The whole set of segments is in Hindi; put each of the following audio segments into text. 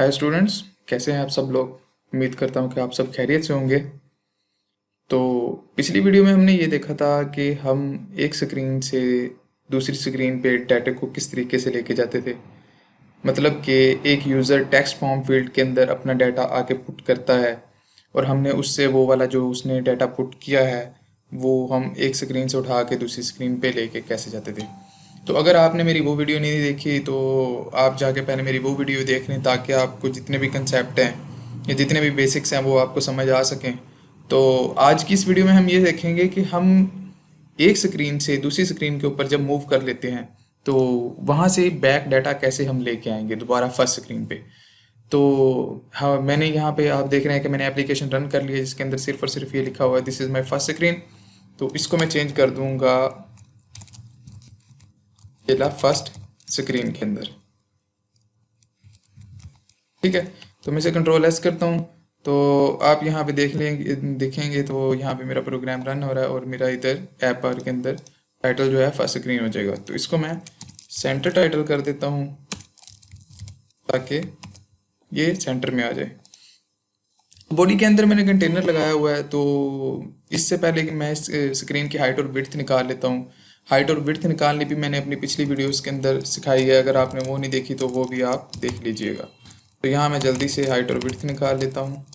हाय स्टूडेंट्स, कैसे हैं आप सब लोग। उम्मीद करता हूँ कि आप सब खैरियत से होंगे। तो पिछली वीडियो में हमने ये देखा था कि हम एक स्क्रीन से दूसरी स्क्रीन पे डाटा को किस तरीके से लेके जाते थे। मतलब कि एक यूज़र टेक्स्ट फॉर्म फील्ड के अंदर अपना डाटा आके पुट करता है और हमने उससे वो वाला जो उसने डाटा पुट किया है वो हम एक स्क्रीन से उठा के दूसरी स्क्रीन पे लेके कैसे जाते थे। तो अगर आपने मेरी वो वीडियो नहीं देखी तो आप जाके पहले मेरी वो वीडियो देख लें, ताकि आपको जितने भी कंसेप्ट हैं या जितने भी बेसिक्स हैं वो आपको समझ आ सकें। तो आज की इस वीडियो में हम ये देखेंगे कि हम एक स्क्रीन से दूसरी स्क्रीन के ऊपर जब मूव कर लेते हैं तो वहाँ से बैक डाटा कैसे हम लेके आएंगे दोबारा फर्स्ट स्क्रीन पे। तो हाँ, मैंने यहाँ पे आप देख रहे हैं कि मैंने एप्लीकेशन रन कर लिया जिसके अंदर सिर्फ और सिर्फ ये लिखा हुआ है this is my first screen. तो इसको मैं चेंज कर दूंगा ये ला फर्स्ट स्क्रीन के अंदर। ठीक है, तो मैं इसे कंट्रोल एस करता हूँ। तो आप यहाँ पे देखेंगे तो यहाँ पे मेरा प्रोग्राम रन हो रहा है और मेरा इधर ऐप बार के अंदर टाइटल जो है फर्स्ट स्क्रीन हो जाएगा। तो इसको मैं सेंटर टाइटल कर देता हूँ ताकि ये सेंटर में आ जाए। बॉडी के अंदर मैंने कंटेनर लगाया हुआ है, तो इससे पहले कि मैं इस स्क्रीन की हाइट और विड्थ निकाल लेता हूँ। हाइट और विड्थ निकालनी भी मैंने अपनी पिछली वीडियोस के अंदर सिखाई है, अगर आपने वो नहीं देखी तो वो भी आप देख लीजिएगा। तो यहाँ मैं जल्दी से हाइट और विड्थ निकाल लेता हूँ।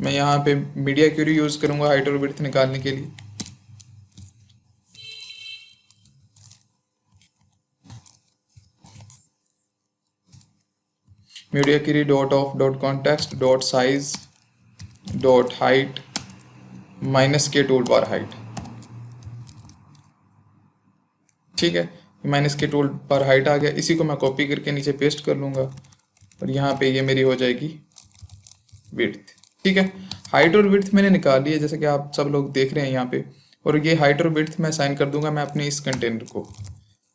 मैं यहाँ पे मीडिया क्यूरी यूज़ करूँगा हाइट और विड्थ निकालने के लिए। Media query dot of dot context dot size dot height minus के टूल बार हाइट। ठीक है, माइनस के टूल बार हाइट आ गया। इसी को मैं कॉपी करके नीचे पेस्ट कर लूँगा और यहाँ पे ये मेरी हो जाएगी विड्थ। ठीक है, हाइट और विड्थ मैंने निकाल ली है जैसे कि आप सब लोग देख रहे हैं यहाँ पे। और ये हाइट और विड्थ मैं असाइन कर दूंगा मैं अपने इस कंटेनर को।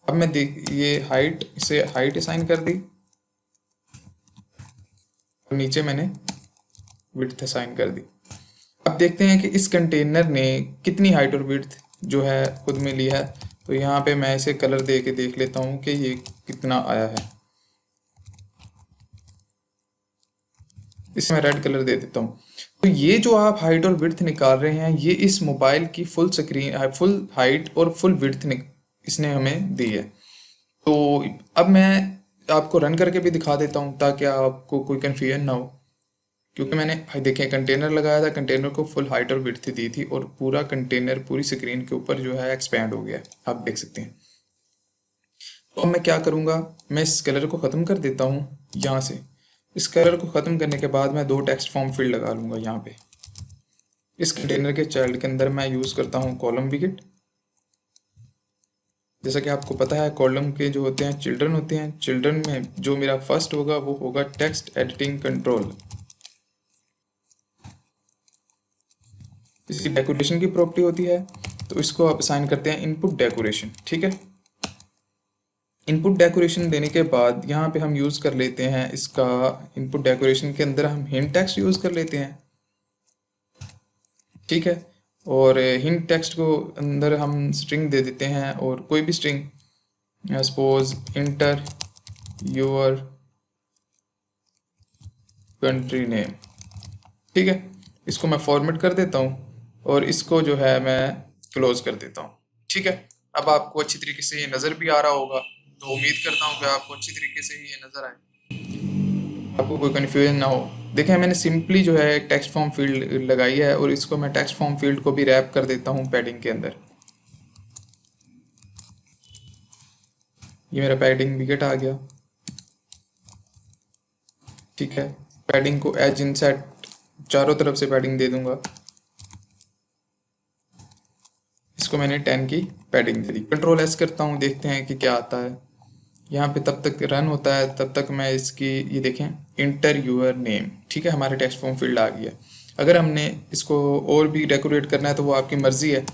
अब मैं देख ये हाइट इसे हाइट असाइन कर दी और नीचे मैंने विड्थ असाइन कर दी। अब देखते हैं कि इस कंटेनर ने कितनी हाइट और विड्थ जो है खुद में ली है। तो यहाँ पे मैं इसे कलर दे के देख लेता हूँ कि ये कितना आया है। इसमें रेड कलर दे देता हूँ। तो ये जो आप हाइट और विड्थ निकाल रहे हैं ये इस मोबाइल की फुल स्क्रीन फुल हाइट और फुल विड्थ इसने हमें दी है। तो अब मैं आपको रन करके भी दिखा देता हूँ ताकि आपको कोई कन्फ्यूजन ना हो। क्योंकि मैंने देखें कंटेनर लगाया था, कंटेनर को फुल हाइट और विड्थ दी थी और पूरा कंटेनर पूरी स्क्रीन के ऊपर जो है एक्सपैंड हो गया, आप देख सकते हैं। तो अब मैं क्या करूँगा, मैं इस कलर को ख़त्म कर देता हूँ यहाँ से। इस कलर को ख़त्म करने के बाद मैं दो टेक्स्ट फॉर्म फील्ड लगा लूँगा यहाँ पे। इस कंटेनर के चाइल्ड के अंदर मैं यूज़ करता हूँ कॉलम विकेट। जैसा कि आपको पता है कॉलम के जो होते हैं चिल्ड्रन होते हैं। चिल्ड्रन में जो मेरा फर्स्ट होगा वो होगा टेक्स्ट एडिटिंग कंट्रोल। इसकी डेकोरेशन की प्रॉपर्टी होती है, तो इसको आप असाइन करते हैं इनपुट डेकोरेशन। ठीक है, इनपुट डेकोरेशन देने के बाद यहाँ पे हम यूज़ कर लेते हैं इसका इनपुट डेकोरेशन के अंदर हम हिंट टेक्स्ट यूज़ कर लेते हैं। ठीक है, और हिंट टेक्स्ट को अंदर हम स्ट्रिंग दे देते हैं और कोई भी string suppose inter your country name. ठीक है, इसको मैं फॉर्मेट कर देता हूँ और इसको जो है मैं क्लोज कर देता हूँ। ठीक है, अब आपको अच्छी तरीके से ये नज़र भी आ रहा होगा, तो उम्मीद करता हूँ कि आपको अच्छी तरीके से ही ये नज़र आए, आपको कोई कन्फ्यूजन ना हो। देखें मैंने सिंपली जो है एक टेक्स्ट फॉर्म फील्ड लगाई है और इसको मैं टेक्स्ट फॉर्म फील्ड को भी रैप कर देता हूँ पैडिंग के अंदर। ये मेरा पैडिंग विकेट आ गया। ठीक है, पैडिंग को एज इनसेट चारों तरफ से पैडिंग दे दूंगा। इसको मैंने 10 की पैडिंग दे दी। कंट्रोल एस करता हूँ, देखते हैं कि क्या आता है। यहाँ पे तब तक रन होता है तब तक मैं इसकी ये देखें इंटर यूअर नेम। ठीक है, हमारे टेक्स्ट फॉर्म फील्ड आ गया। अगर हमने इसको और भी डेकोरेट करना है तो वो आपकी मर्ज़ी है।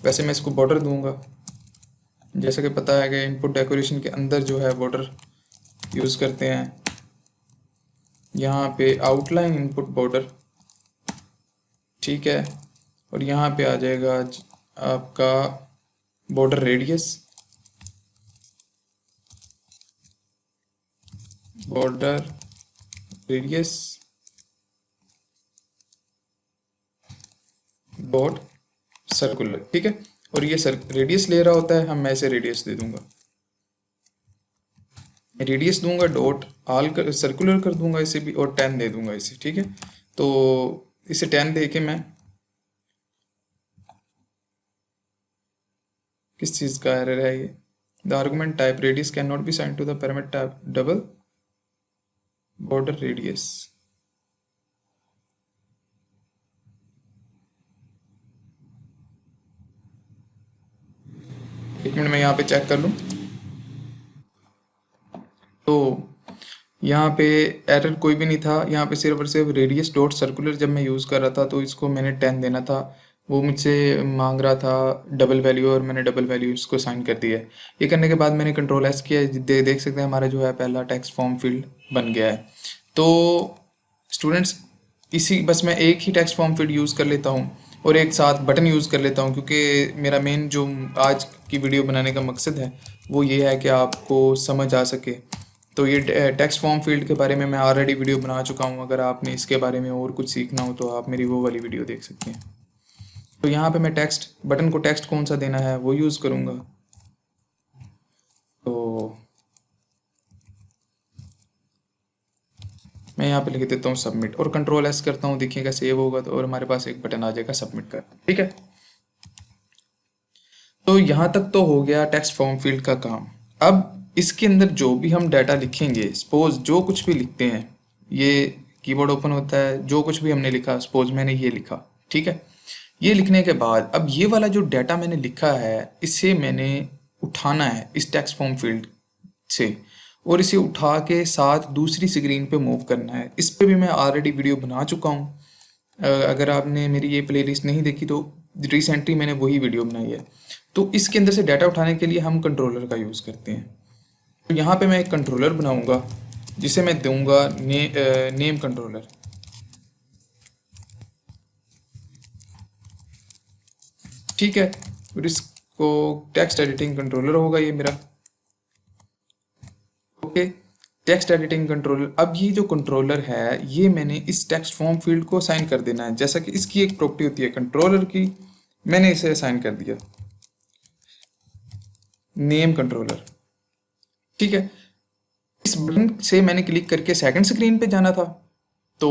वैसे मैं इसको बॉर्डर दूंगा। जैसा कि पता है कि इनपुट डेकोरेशन के अंदर जो है बॉर्डर यूज़ करते हैं। यहाँ पे आउटलाइन इनपुट बॉर्डर। ठीक है, और यहाँ पे आ जाएगा आपका border radius. Border radius dot circular, ठीक है। और ये रेडियस ले रहा होता है, मैं इसे रेडियस दे दूंगा, रेडियस दूंगा डॉट आल कर सर्कुलर कर दूंगा इसे भी, और 10 दे दूंगा इसे, ठीक है। तो इसे 10 दे के मैं किस चीज़ का एरर है ये, the argument type radius can not be sign to the parameter type double border radius. एक मिनट मैं यहाँ पे चेक कर लूँ। तो यहाँ पे एरर कोई भी नहीं था, यहाँ पे सिर्फ और सिर्फ रेडियस डॉट सर्कुलर जब मैं यूज़ कर रहा था तो इसको मैंने 10 देना था, वो मुझसे मांग रहा था डबल वैल्यू, और मैंने डबल वैल्यू इसको साइन कर दिया है। ये करने के बाद मैंने कंट्रोल एस किया, देख सकते हैं हमारा जो है पहला टेक्स्ट फॉर्म फील्ड बन गया है। तो स्टूडेंट्स, इसी बस मैं एक ही टेक्स्ट फॉर्म फील्ड यूज़ कर लेता हूँ और एक साथ बटन यूज़ कर लेता हूँ, क्योंकि मेरा मेन जो आज की वीडियो बनाने का मकसद है वो ये है कि आपको समझ आ सके। तो ये टेक्स्ट फॉर्म फील्ड के बारे में मैं ऑलरेडी वीडियो बना चुका हूँ, अगर आपने इसके बारे में और कुछ सीखना हो तो आप मेरी वो वाली वीडियो देख सकते हैं। तो यहाँ पे मैं टेक्स्ट बटन को टेक्स्ट कौन सा देना है वो यूज़ करूँगा। तो मैं यहाँ पे लिख देता हूँ सबमिट और कंट्रोल एस करता हूँ, देखिएगा सेव होगा तो, और हमारे पास एक बटन आ जाएगा सबमिट का, ठीक है। तो यहाँ तक तो हो गया टेक्स्ट फॉर्म फील्ड का काम। अब इसके अंदर जो भी हम डाटा लिखेंगे, सपोज जो कुछ भी लिखते हैं, ये कीबोर्ड ओपन होता है, जो कुछ भी हमने लिखा, सपोज मैंने ये लिखा, ठीक है। ये लिखने के बाद अब ये वाला जो डाटा मैंने लिखा है इसे मैंने उठाना है इस टेक्स्ट फॉर्म फील्ड से, और इसे उठा के साथ दूसरी स्क्रीन पे मूव करना है। इस पे भी मैं ऑलरेडी वीडियो बना चुका हूँ, अगर आपने मेरी ये प्लेलिस्ट नहीं देखी तो रिसेंटली मैंने वही वीडियो बनाई है। तो इसके अंदर से डाटा उठाने के लिए हम कंट्रोलर का यूज़ करते हैं। तो यहाँ पे मैं एक कंट्रोलर बनाऊंगा जिसे मैं दूंगा नेम कंट्रोलर, ठीक है। और इसको टेक्स्ट एडिटिंग कंट्रोलर होगा ये मेरा, ओके। टेक्स्ट एडिटिंग कंट्रोलर, अब ये जो कंट्रोलर है ये मैंने इस टेक्स्ट फॉर्म फील्ड को असाइन कर देना है, जैसा कि इसकी एक प्रॉपर्टी होती है कंट्रोलर की, मैंने इसे असाइन कर दिया नेम कंट्रोलर, ठीक है। इस बटन से मैंने क्लिक करके सेकंड स्क्रीन पे जाना था, तो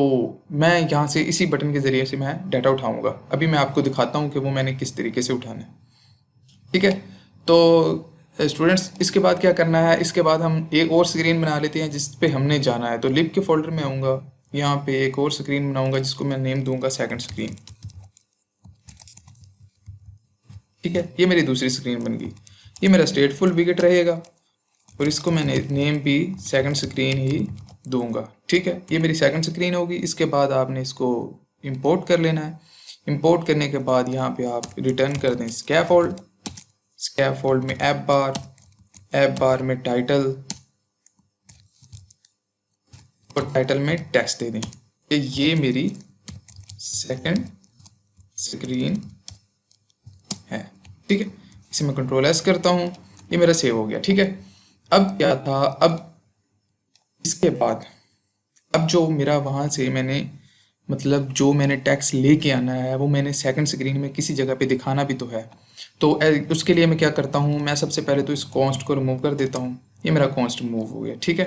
मैं यहाँ से इसी बटन के ज़रिए से मैं डाटा उठाऊंगा। अभी मैं आपको दिखाता हूँ कि वो मैंने किस तरीके से उठाना है, ठीक है। तो स्टूडेंट्स, इसके बाद क्या करना है, इसके बाद हम एक और स्क्रीन बना लेते हैं जिस पे हमने जाना है। तो लिप के फोल्डर में आऊँगा, यहाँ पे एक और स्क्रीन बनाऊंगा जिसको मैं नेम दूंगा सेकंड स्क्रीन, ठीक है। ये मेरी दूसरी स्क्रीन बन गई, ये मेरा स्टेटफुल विकेट रहेगा और इसको मैंने नेम भी सेकंड स्क्रीन ही दूंगा, ठीक है। ये मेरी सेकंड स्क्रीन होगी। इसके बाद आपने इसको इंपोर्ट कर लेना है। इंपोर्ट करने के बाद यहाँ पे आप रिटर्न कर दें स्कैफोल्ड, स्कैफोल्ड में ऐप बार में टाइटल, और टाइटल में टेक्स्ट दे दें कि ये मेरी सेकंड स्क्रीन है, ठीक है। इसे मैं कंट्रोल एस करता हूँ, ये मेरा सेव हो गया, ठीक है। अब क्या था, अब इसके बाद अब जो मेरा वहाँ से मैंने मतलब जो मैंने टेक्स्ट लेके आना है वो मैंने सेकंड स्क्रीन में किसी जगह पे दिखाना भी तो है। तो उसके लिए मैं क्या करता हूँ, मैं सबसे पहले तो इस कॉन्स्ट को रिमूव कर देता हूँ। ये मेरा कॉन्स्ट रिमूव हो गया, ठीक है।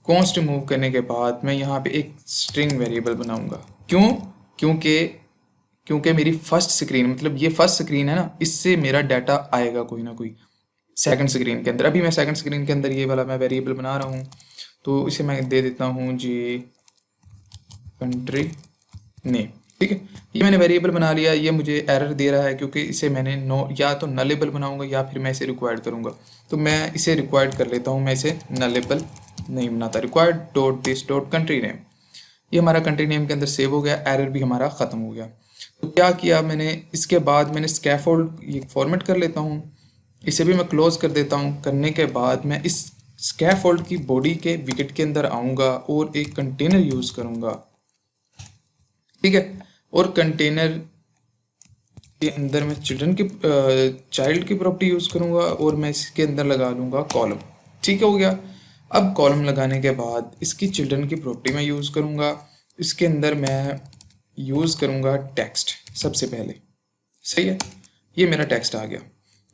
कॉन्स्ट रिमूव करने के बाद मैं यहाँ पे एक स्ट्रिंग वेरिएबल बनाऊंगा। क्यों? क्योंकि क्योंकि मेरी फर्स्ट स्क्रीन, मतलब ये फर्स्ट स्क्रीन है ना, इससे मेरा डाटा आएगा कोई ना कोई सेकंड स्क्रीन के अंदर। अभी मैं सेकंड स्क्रीन के अंदर ये वाला मैं वेरिएबल बना रहा हूँ, तो इसे मैं दे देता हूँ जी कंट्री नेम, ठीक है। ये मैंने वेरिएबल बना लिया। ये मुझे एरर दे रहा है क्योंकि इसे मैंने नो या तो नलेबल बनाऊंगा या फिर मैं इसे रिक्वायर्ड करूंगा। तो मैं इसे रिक्वायर्ड कर लेता हूँ, मैं इसे नलेबल नहीं बनाता। Required dot this dot country name, ये हमारा कंट्री नेम के अंदर सेव हो गया, एरर भी हमारा ख़त्म हो गया। तो क्या किया मैंने, इसके बाद मैंने स्कैफोल्ड ये फॉर्मेट कर लेता हूँ, इसे भी मैं क्लोज कर देता हूँ। करने के बाद मैं इस स्कैफोल्ड की बॉडी के विकेट के अंदर आऊँगा और एक कंटेनर यूज़ करूँगा, ठीक है। और कंटेनर के अंदर मैं चाइल्ड की प्रॉपर्टी यूज़ करूँगा और मैं इसके अंदर लगा लूँगा कॉलम, ठीक हो गया। अब कॉलम लगाने के बाद इसकी चिल्ड्रन की प्रॉपर्टी मैं यूज़ करूँगा। इसके अंदर मैं यूज़ करूँगा टेक्स्ट सबसे पहले। सही है, ये मेरा टेक्स्ट आ गया।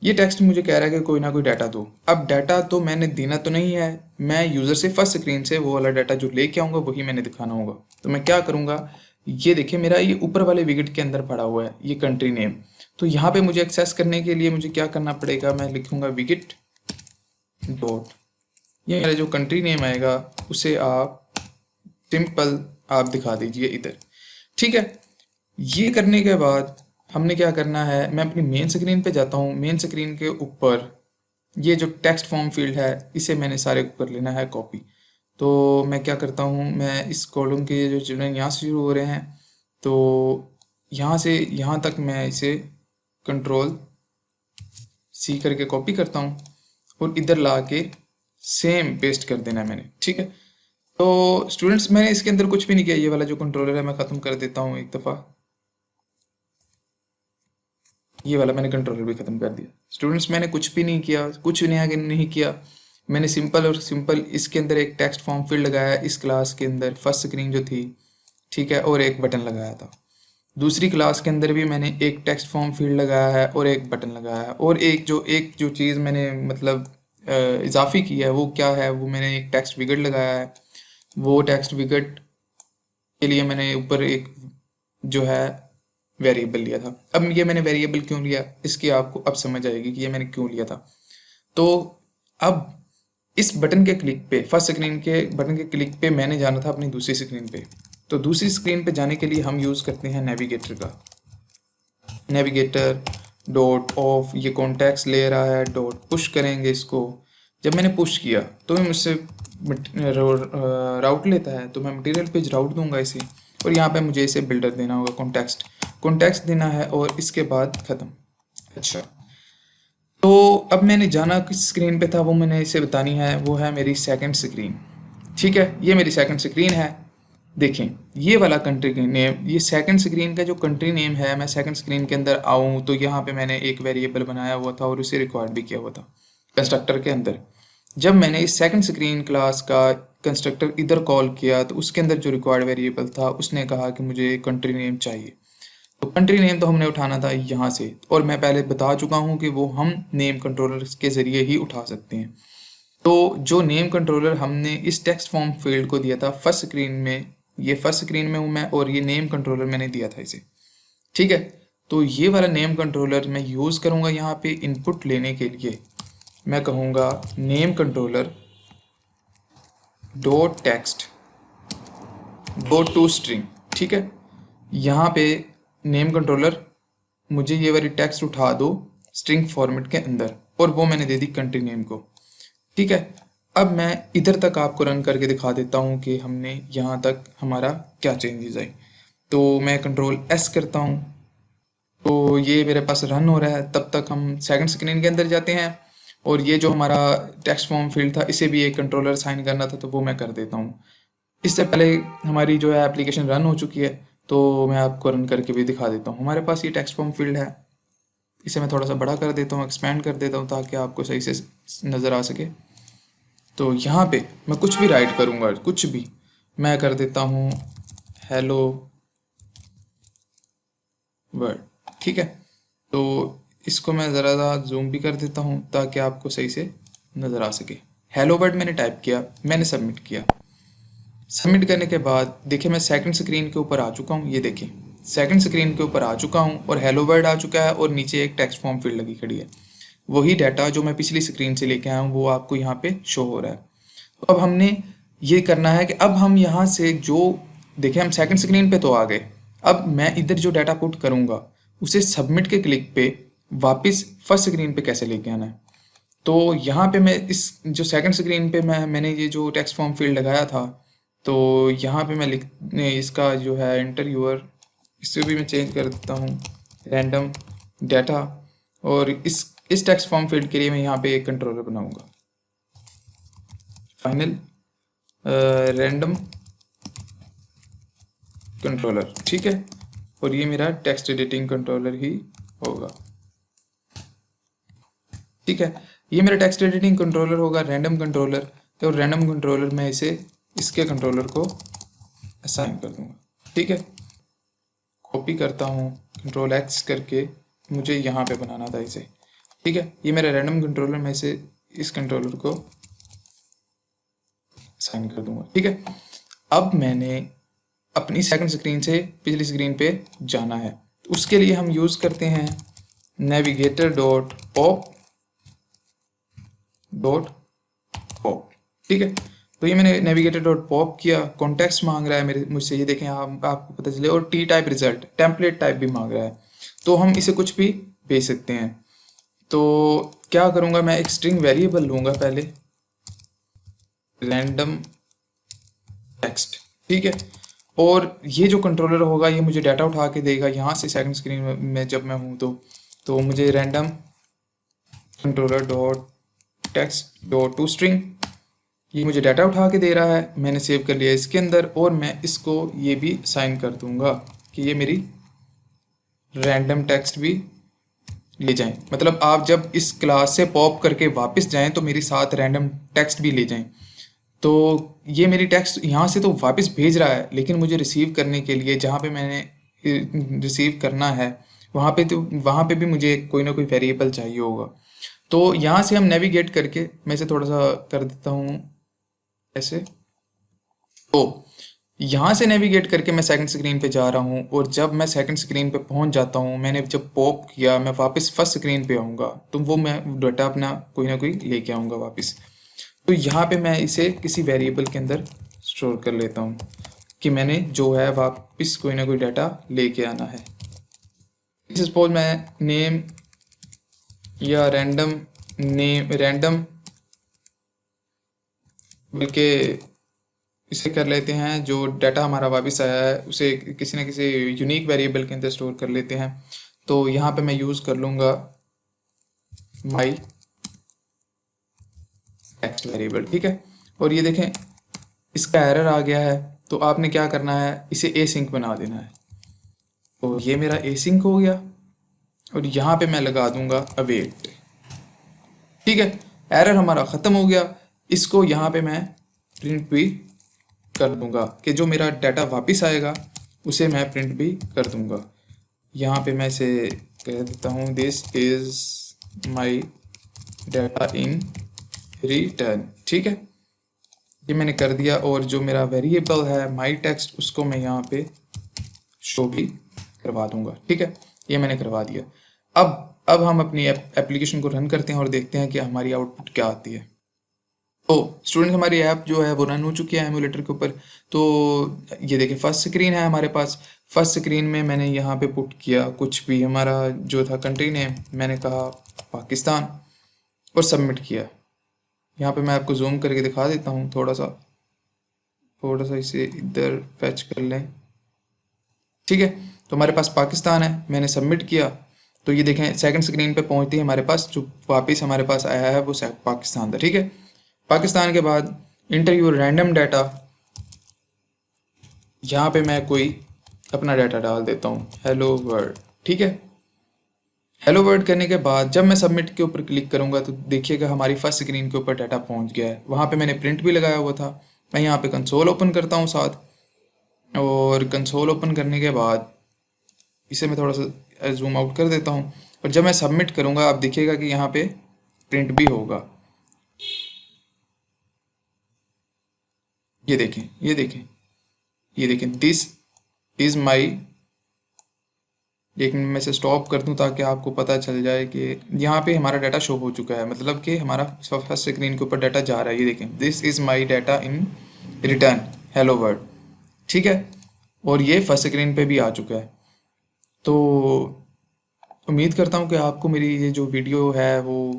ये टेक्स्ट मुझे कह रहा है कि कोई ना कोई डाटा दो। अब डाटा तो मैंने देना तो नहीं है, मैं यूज़र से फर्स्ट स्क्रीन से वो वाला डाटा जो लेके आऊँगा वही मैंने दिखाना होगा। तो मैं क्या करूँगा, ये देखिए मेरा ये ऊपर वाले विकेट के अंदर पड़ा हुआ है ये कंट्री नेम। तो यहाँ पे मुझे एक्सेस करने के लिए मुझे क्या करना पड़ेगा, मैं लिखूँगा विकेट डॉट, ये मेरा जो कंट्री नेम आएगा उसे आप सिंपल आप दिखा दीजिए इधर। ठीक है, ये करने के बाद हमने क्या करना है, मैं अपनी मेन स्क्रीन पे जाता हूँ। मेन स्क्रीन के ऊपर ये जो टेक्स्ट फॉर्म फील्ड है इसे मैंने सारे कर लेना है कॉपी। तो मैं क्या करता हूँ, मैं इस कॉलम के जो चिल्ड्रन यहाँ से शुरू हो रहे हैं तो यहाँ से यहाँ तक मैं इसे कंट्रोल सी करके कॉपी करता हूँ और इधर ला के सेम पेस्ट कर देना है मैंने। ठीक है, तो स्टूडेंट्स मैंने इसके अंदर कुछ भी नहीं किया, ये वाला जो कंट्रोलर है मैं ख़त्म कर देता हूँ एक दफ़ा। ये वाला मैंने कंट्रोलर भी ख़त्म कर दिया। स्टूडेंट्स मैंने कुछ भी नहीं किया, कुछ नया नहीं किया। मैंने सिंपल और सिंपल इसके अंदर एक टेक्स्ट फॉर्म फील्ड लगाया इस क्लास के अंदर, फर्स्ट स्क्रीन जो थी। ठीक है, और एक बटन लगाया था। दूसरी क्लास के अंदर भी मैंने एक टेक्स्ट फॉर्म फील्ड लगाया है और एक बटन लगाया है। और एक जो चीज़ मैंने मतलब इजाफी की है वो क्या है, वो मैंने एक टेक्स्ट विकेट लगाया है। वो टेक्स्ट विकेट के लिए मैंने ऊपर एक जो है वेरिएबल लिया था। अब ये मैंने वेरिएबल क्यों लिया इसकी आपको अब समझ आएगी कि ये मैंने क्यों लिया था। तो अब इस बटन के क्लिक पे, फर्स्ट स्क्रीन के बटन के क्लिक पे मैंने जाना था अपनी दूसरी स्क्रीन पे। तो दूसरी स्क्रीन पे जाने के लिए हम यूज़ करते हैं नेविगेटर का। नेविगेटर डॉट ऑफ, ये कॉन्टेक्स्ट ले रहा है, डॉट पुश करेंगे इसको। जब मैंने पुश किया तो मुझसे राउट लेता है, तो मैं मटेरियल पेज राउट दूंगा इसे। और यहाँ पे मुझे इसे बिल्डर देना होगा, कॉन्टेक्स्ट देना है और इसके बाद ख़त्म। अच्छा, तो अब मैंने जाना किस स्क्रीन पे था वो मैंने इसे बतानी है, वो है मेरी सेकंड स्क्रीन। ठीक है, ये मेरी सेकंड स्क्रीन है। देखें ये वाला कंट्री नेम, ये सेकंड स्क्रीन का जो कंट्री नेम है, मैं सेकंड स्क्रीन के अंदर आऊँ तो यहाँ पे मैंने एक वेरिएबल बनाया हुआ था और उसे रिकॉर्ड भी किया हुआ था कंस्ट्रक्टर के अंदर। जब मैंने इस सेकंड स्क्रीन क्लास का कंस्ट्रक्टर इधर कॉल किया तो उसके अंदर जो रिक्वायर्ड वेरिएबल था उसने कहा कि मुझे कंट्री नेम चाहिए। तो कंट्री नेम तो हमने उठाना था यहाँ से, और मैं पहले बता चुका हूँ कि वो हम नेम कंट्रोलर के ज़रिए ही उठा सकते हैं। तो जो नेम कंट्रोलर हमने इस टेक्स्ट फॉर्म फील्ड को दिया था फर्स्ट स्क्रीन में, ये फर्स्ट स्क्रीन में हूँ मैं और ये नेम कंट्रोलर मैंने दिया था इसे। ठीक है, तो ये वाला नेम कंट्रोलर मैं यूज़ करूँगा यहाँ पे इनपुट लेने के लिए। मैं कहूँगा name controller dot text go to string. ठीक है, यहाँ पे नेम कंट्रोलर मुझे ये वाली टेक्स्ट उठा दो स्ट्रिंग फॉर्मेट के अंदर, और वो मैंने दे दी कंट्री नेम को। ठीक है, अब मैं इधर तक आपको रन करके दिखा देता हूँ कि हमने यहाँ तक हमारा क्या चेंजेस आए। तो मैं कंट्रोल एस करता हूँ तो ये मेरे पास रन हो रहा है। तब तक हम सेकंड स्क्रीन के अंदर जाते हैं और ये जो हमारा टेक्स्ट फॉर्म फील्ड था इसे भी एक कंट्रोलर साइन करना था तो वो मैं कर देता हूँ। इससे पहले हमारी जो है एप्लीकेशन रन हो चुकी है तो मैं आपको रन करके भी दिखा देता हूँ। हमारे पास ये टेक्स्ट फॉर्म फील्ड है, इसे मैं थोड़ा सा बड़ा कर देता हूँ, एक्सपेंड कर देता हूँ ताकि आपको सही से नज़र आ सके। तो यहाँ पे मैं कुछ भी राइट करूँगा, कुछ भी मैं कर देता हूँ हेलो वर्ड। ठीक है, तो इसको मैं ज़रा सा जूम भी कर देता हूँ ताकि आपको सही से नज़र आ सके। हेलो वर्ड मैंने टाइप किया, मैंने सबमिट किया। सबमिट करने के बाद देखिए मैं सेकंड स्क्रीन के ऊपर आ चुका हूँ। ये देखिए सेकंड स्क्रीन के ऊपर आ चुका हूँ और हेलो वर्ड आ चुका है और नीचे एक टेक्स्ट फॉर्म फील्ड लगी खड़ी है। वही डाटा जो मैं पिछली स्क्रीन से लेके आया हूँ वो आपको यहाँ पे शो हो रहा है। तो अब हमने ये करना है कि अब हम यहाँ से जो देखें हम सेकंड स्क्रीन पे तो आ गए। अब मैं इधर जो डाटा पुट करूँगा उसे सबमिट के क्लिक पे वापस फर्स्ट स्क्रीन पे कैसे लेके आना है। तो यहाँ पे मैं इस जो सेकंड स्क्रीन पे मैंने ये जो टेक्स्ट फॉर्म फील्ड लगाया था तो यहाँ पे मैं लिख इसका जो है एंटर यूर, इससे भी मैं चेंज कर देता हूँ रैंडम डाटा, और इस टेक्स्ट फॉर्म फील्ड के लिए मैं यहाँ पे एक कंट्रोलर बनाऊंगा फाइनल रैंडम कंट्रोलर। ठीक है, और ये मेरा टेक्स्ट एडिटिंग कंट्रोलर ही होगा। ठीक है, ये मेरा टेक्स्ट एडिटिंग कंट्रोलर होगा रैंडम कंट्रोलर। तो रैंडम कंट्रोलर में इसे इसके कंट्रोलर को असाइन कर दूंगा। ठीक है, कॉपी करता हूँ कंट्रोल एक्स करके, मुझे यहाँ पे बनाना था इसे। ठीक है, ये मेरा रैंडम कंट्रोलर में से इस कंट्रोलर को असाइन कर दूंगा। ठीक है, अब मैंने अपनी सेकंड स्क्रीन से पिछली स्क्रीन पे जाना है, तो उसके लिए हम यूज़ करते हैं navigator dot pop dot pop. ठीक है, तो ये मैंने नेविगेटर डॉट पॉप किया, कॉन्टेक्स्ट मांग रहा है मेरे मुझसे, ये देखें आपको पता चले, और T type result template type भी मांग रहा है, तो हम इसे कुछ भी भेज सकते हैं। तो क्या करूँगा, मैं एक स्ट्रिंग वेरिएबल लूँगा पहले, रैंडम टेक्स्ट। ठीक है, और ये जो कंट्रोलर होगा ये मुझे डाटा उठा के देगा यहाँ से सेकंड स्क्रीन में जब मैं हूँ, तो मुझे random controller dot text dot to string, ये मुझे डाटा उठा के दे रहा है, मैंने सेव कर लिया इसके अंदर, और मैं इसको ये भी साइन कर दूंगा कि ये मेरी रैंडम टेक्स्ट भी ले जाएं। मतलब आप जब इस क्लास से पॉप करके वापस जाएं तो मेरे साथ रैंडम टेक्स्ट भी ले जाएं। तो ये मेरी टेक्स्ट यहाँ से तो वापस भेज रहा है, लेकिन मुझे रिसीव करने के लिए जहाँ पे मैंने रिसीव करना है वहाँ पे भी मुझे कोई ना कोई वेरिएबल चाहिए होगा। तो यहाँ से हम नेविगेट करके, मैं इसे थोड़ा सा कर देता हूँ ऐसे, तो यहाँ से नेविगेट करके मैं सेकंड स्क्रीन पे जा रहा हूँ, और जब मैं सेकंड स्क्रीन पे पहुँच जाता हूँ, मैंने जब पॉप किया, मैं वापस फर्स्ट स्क्रीन पे आऊँगा, तो वो मैं डाटा अपना कोई ना कोई लेके आऊँगा वापस। तो यहाँ पे मैं इसे किसी वेरिएबल के अंदर स्टोर कर लेता हूँ कि मैंने जो है वापस कोई ना कोई डाटा लेके आना है। सपोज मैं नेम या रैंडम बल्कि इसे कर लेते हैं, जो डाटा हमारा वापस आया है उसे किसी न किसी यूनिक वेरिएबल के अंदर स्टोर कर लेते हैं। तो यहाँ पे मैं यूज़ कर लूँगा माई टेक्स्ट वेरिएबल। ठीक है, और ये देखें इसका एरर आ गया है, तो आपने क्या करना है, इसे एसिंक बना देना है। तो ये मेरा एसिंक हो गया, और यहाँ पे मैं लगा दूंगा अवेट। ठीक है, एरर हमारा ख़त्म हो गया। इसको यहाँ पे मैं प्रिंट भी कर दूंगा कि जो मेरा डाटा वापस आएगा उसे मैं प्रिंट भी कर दूंगा। यहाँ पे मैं इसे कह देता हूँ this is my data in return. ठीक है, ये मैंने कर दिया, और जो मेरा वेरिएबल है माई टेक्स्ट उसको मैं यहाँ पे शो भी करवा दूंगा। ठीक है, ये मैंने करवा दिया। अब हम अपनी एप्लीकेशन को रन करते हैं और देखते हैं कि हमारी आउटपुट क्या आती है। तो स्टूडेंट हमारी ऐप जो है वो रन हो चुकी है एमुलेटर के ऊपर। तो ये देखिए फर्स्ट स्क्रीन है हमारे पास। फर्स्ट स्क्रीन में मैंने यहाँ पे पुट किया कुछ भी, हमारा जो था कंट्री नेम, मैंने कहा पाकिस्तान, और सबमिट किया। यहाँ पे मैं आपको जूम करके दिखा देता हूँ, थोड़ा सा इसे इधर फैच कर लें। ठीक है, तो हमारे पास पाकिस्तान है, मैंने सबमिट किया। तो ये देखें सेकंड स्क्रीन पे पहुंचती है हमारे पास जो वापस हमारे पास आया है वो पाकिस्तान था। ठीक है, पाकिस्तान के बाद इंटर योर रैंडम डाटा, यहाँ पे मैं कोई अपना डाटा डाल देता हूँ, हेलो वर्ल्ड। ठीक है, हेलो वर्ल्ड करने के बाद जब मैं सबमिट के ऊपर क्लिक करूँगा तो देखिएगा हमारी फर्स्ट स्क्रीन के ऊपर डाटा पहुँच गया है। वहाँ पे मैंने प्रिंट भी लगाया हुआ था। मैं यहाँ पे कंसोल ओपन करता हूँ साथ, और कंसोल ओपन करने के बाद इसे मैं थोड़ा सा जूम आउट कर देता हूँ, और जब मैं सबमिट करूँगा आप देखिएगा कि यहाँ पे प्रिंट भी होगा। ये देखें, ये देखें, ये देखें, दिस इज़ माई। लेकिन मैं इसे स्टॉप कर दूं ताकि आपको पता चल जाए कि यहाँ पे हमारा डाटा शो हो चुका है, मतलब कि हमारा फर्स्ट स्क्रीन के ऊपर डाटा जा रहा है। ये देखें, this is my data in return hello world. ठीक है, और ये फर्स्ट स्क्रीन पे भी आ चुका है। तो उम्मीद करता हूँ कि आपको मेरी ये जो वीडियो है वो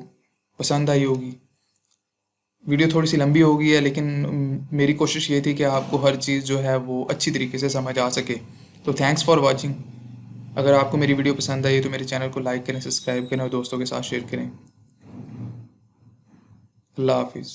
पसंद आई होगी। वीडियो थोड़ी सी लंबी हो गई है, लेकिन मेरी कोशिश ये थी कि आपको हर चीज़ जो है वो अच्छी तरीके से समझ आ सके। तो थैंक्स फॉर वॉचिंग। अगर आपको मेरी वीडियो पसंद आई तो मेरे चैनल को लाइक करें, सब्सक्राइब करें और दोस्तों के साथ शेयर करें। अल्लाह हाफिज़।